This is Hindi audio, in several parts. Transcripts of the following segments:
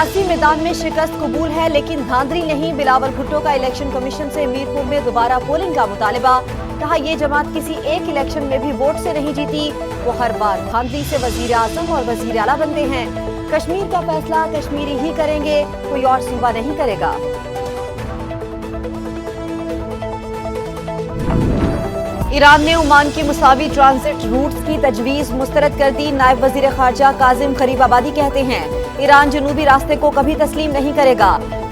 सियासी मैदान में शिकस्त कबूल है, लेकिन धांधली नहीं। बिलावल भुट्टो का इलेक्शन कमीशन से मीरपुर में दोबारा पोलिंग का मुतालबा। कहा, यह जमात किसी एक इलेक्शन में भी वोट से नहीं जीती, वो हर बार धांधली से वजीर आजम और वजीर आला बनते हैं। कश्मीर का फैसला कश्मीरी ही करेंगे, कोई और सूबा नहीं करेगा। ईरान ने ओमान की मुसावी ट्रांजिट रूट्स की तजवीज मुस्तरद कर दी। नायब वजीर खारजा काजिम गरीबाबादी कहते हैं, ईरान जनूबी रास्ते को कभी तस्लीम नहीं करेगा।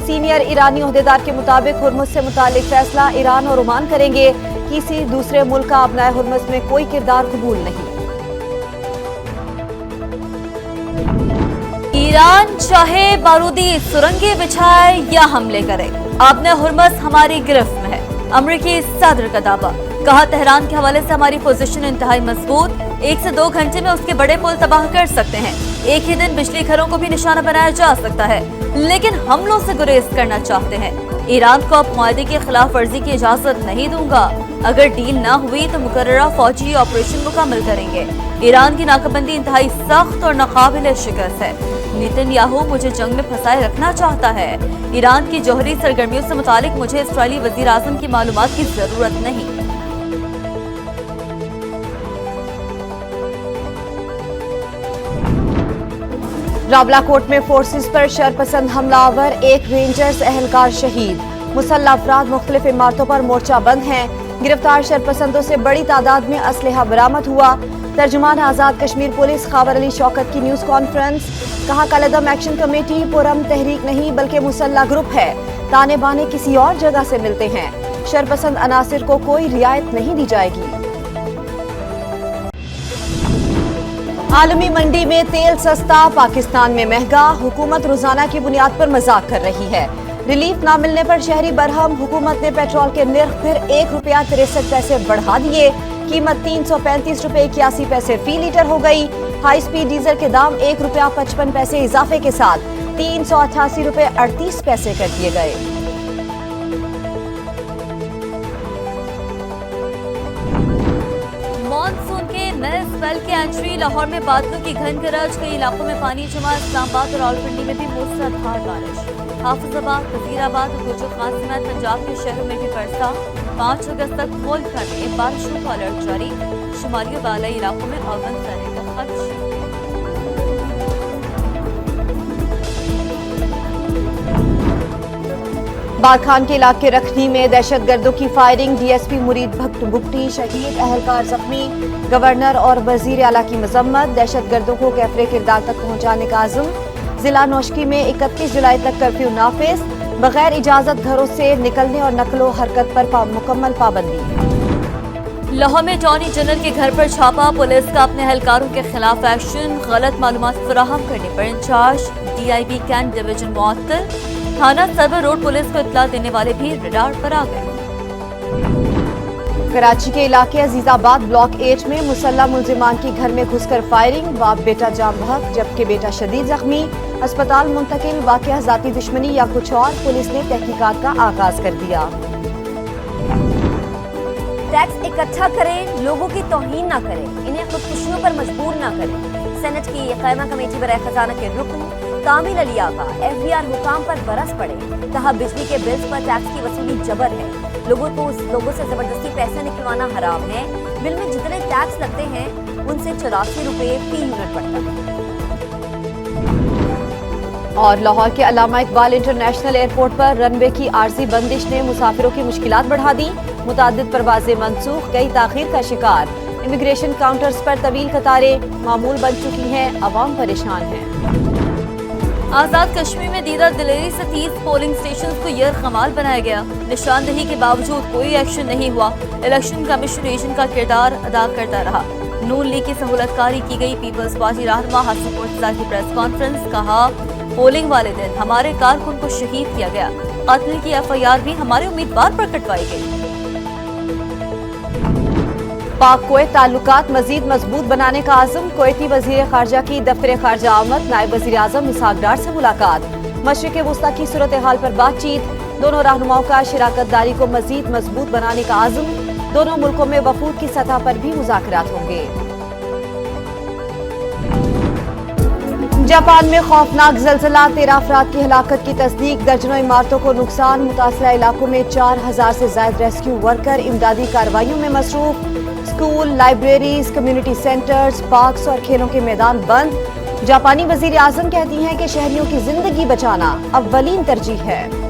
सीनियर ईरानी ओहदेदार के मुताबिक हुर्मुज से मुतालिक फैसला ईरान और ओमान करेंगे। किसी दूसरे मुल्क का अपनाए हुर्मुज में कोई किरदार कबूल नहीं। ईरान चाहे बारूदी सुरंगें बिछाए या हमले करे, अपने हुर्मुज हमारी गिरफ्त में है। अमरीकी सदर का दावा। कहा, तेहरान के हवाले से हमारी पोजीशन इंतहाई मजबूत, 1 से 2 घंटे में उसके बड़े पुल तबाह कर सकते हैं। एक ही दिन बिजली घरों को भी निशाना बनाया जा सकता है, लेकिन हमलों से गुरेज करना चाहते हैं। ईरान को अब मुआहदे की खिलाफ वर्जी की इजाजत नहीं दूंगा। अगर डील ना हुई तो मुकर्ररा फौजी ऑपरेशन मुकम्मल करेंगे। ईरान की नाकाबंदी इंतहाई सख्त और नाकाबिल शिकस्त है। नेतन्याहू मुझे जंग में फंसाए रखना चाहता है। ईरान की जौहरी सरगर्मियों से मुतालिक मुझे इस्राईली वजीर आजम की मालूमात की जरूरत नहीं। रावलाकोट में फोर्सेस पर शरपसंद हमलावर, एक रेंजर्स एहलकार शहीद। मुसल्लह अफराद मुख्तलिफ इमारतों पर मोर्चा बंद हैं। गिरफ्तार शरपसंदों से बड़ी तादाद में असलहा बरामद हुआ। तर्जुमान आजाद कश्मीर पुलिस खावर अली शौकत की न्यूज कॉन्फ्रेंस। कहा, कलदम एक्शन कमेटी पुरम तहरीक नहीं बल्कि मुसल्लह ग्रुप है। ताने बाने किसी और जगह से मिलते हैं। शरपसंद अनासिर को कोई रियायत नहीं दी जाएगी। आलमी मंडी में तेल सस्ता, पाकिस्तान में महंगा। हुकूमत रोजाना की बुनियाद पर मजाक कर रही है। रिलीफ ना मिलने पर शहरी बरहम। हुकूमत ने पेट्रोल के निर्ख फिर ₹1.63 बढ़ा दिए। कीमत ₹335.81 फी लीटर हो गई। हाई स्पीड डीजल के दाम ₹1.55 इजाफे के साथ ₹388.38 कर दिए गए। मॉनसून के नए स्पेल की एंट्री। लाहौर में बादलों की घन गरज, कई इलाकों में पानी जमा। इस्लामाबाद और रावलपिंडी में भी मूसलाधार बारिश। हाफिजाबाद, वजीराबाद और गुजर खान समेत पंजाब के शहरों में भी बरसा। 5 अगस्त तक मुल्क भर में बारिशों का अलर्ट जारी। शुमारी और बालाई इलाकों में औवन करने का खदशा। बारखान के इलाके रखनी में दहशतगर्दों की फायरिंग। डीएसपी मुरीद भुट्टी शहीद, एहलकार जख्मी। गवर्नर और वजीर आला की मजम्मत। दहशतगर्दों को कैफरे किरदार तक पहुंचाने का आज़म। जिला नौशकी में 31 जुलाई तक कर्फ्यू नाफिज। बगैर इजाजत घरों से निकलने और नकलो हरकत पर मुकम्मल पाबंदी। लाहौर में अटॉर्नी जनरल के घर पर छापा। पुलिस का अपने एहलकारों के खिलाफ एक्शन। गलत मालूमात फराहम करने पर इंचार्ज DIB कैंट डिवीजन मुअत्तल। थाना सर्वर रोड पुलिस को इत्तला देने वाले भी रडार पर आ गए। कराची के इलाके अजीजाबाद ब्लॉक 8 में मुसल्लह मुलजिमान की घर में घुसकर फायरिंग। बाप बेटा जाम बहक, जबकि बेटा शदीद जख्मी। अस्पताल मुंतकिल। वाकया जाती दुश्मनी या कुछ और, पुलिस ने तहकीकात का आगाज कर दिया। टैक्स इकट्ठा करें, लोगों की तौहीन न करें, इन्हें खुदकुशियों पर मजबूर न करें। सेनेट की कायमा कमेटी बराए खजाना के रुकन कामिल अली आगा FBR हुकाम पर बरस पड़े। कहा, बिजली के बिल्स पर टैक्स की वसूली जबर है। लोगों से जबरदस्ती पैसे निकलवाना हराम है। बिल में जितने टैक्स लगते हैं उनसे ₹84 फी यूनिट पड़ता है। और लाहौर के अल्लामा इकबाल इंटरनेशनल एयरपोर्ट पर रनवे की आर्जी बंदिश ने मुसाफिरों की मुश्किलात बढ़ा दी। मुतादिद परवाजें मनसूख, कई ताखीर का शिकार। इमिग्रेशन काउंटर्स पर तवील कतारें मामूल बन चुकी हैं। अवाम परेशान है। आजाद कश्मीर में दीदा दिलेरी से 30 पोलिंग स्टेशन को यरगमाल बनाया गया। निशानदही के बावजूद कोई एक्शन नहीं हुआ। इलेक्शन कमीशन एजेंट का किरदार अदा करता रहा। नून लीग की सहूलतकारी की गई। पीपल्स पार्टी रहनुमा हसन मुर्तजा की प्रेस कॉन्फ्रेंस। कहा, पोलिंग वाले दिन हमारे कारकुन को शहीद किया गया। कत्ल की FIR भी हमारे उम्मीदवार पर कटवाई गई। पाक कुवैत ताल्लुकात मजीद मजबूत बनाने का आज़म। कुवैती वजीर खारजा की दफ्तर खारजा आमद। नायब वजीर आजम इसहाक डार से मुलाकात। मशरिक वुस्ता की सूरत हाल पर बातचीत। दोनों रहनुमाओं का शराकतदारी को मजीद मजबूत बनाने का आज़म। दोनों मुल्कों में वफूद की सतह पर भी मुज़ाकरात होंगे। जापान में खौफनाक जलजला, 13 अफराद की हलाकत की तस्दीक, दर्जनों इमारतों को नुकसान, मुतासरा इलाकों में 4000 से ज्यादा रेस्क्यू वर्कर इमदादी कार्रवाइयों में मसरूफ। School, libraries, community centres, parks और खेलों के मैदान बंद। जापानी वजीर आजम कहती हैं कि शहरियों की जिंदगी बचाना अव्वलीन तरजीह है।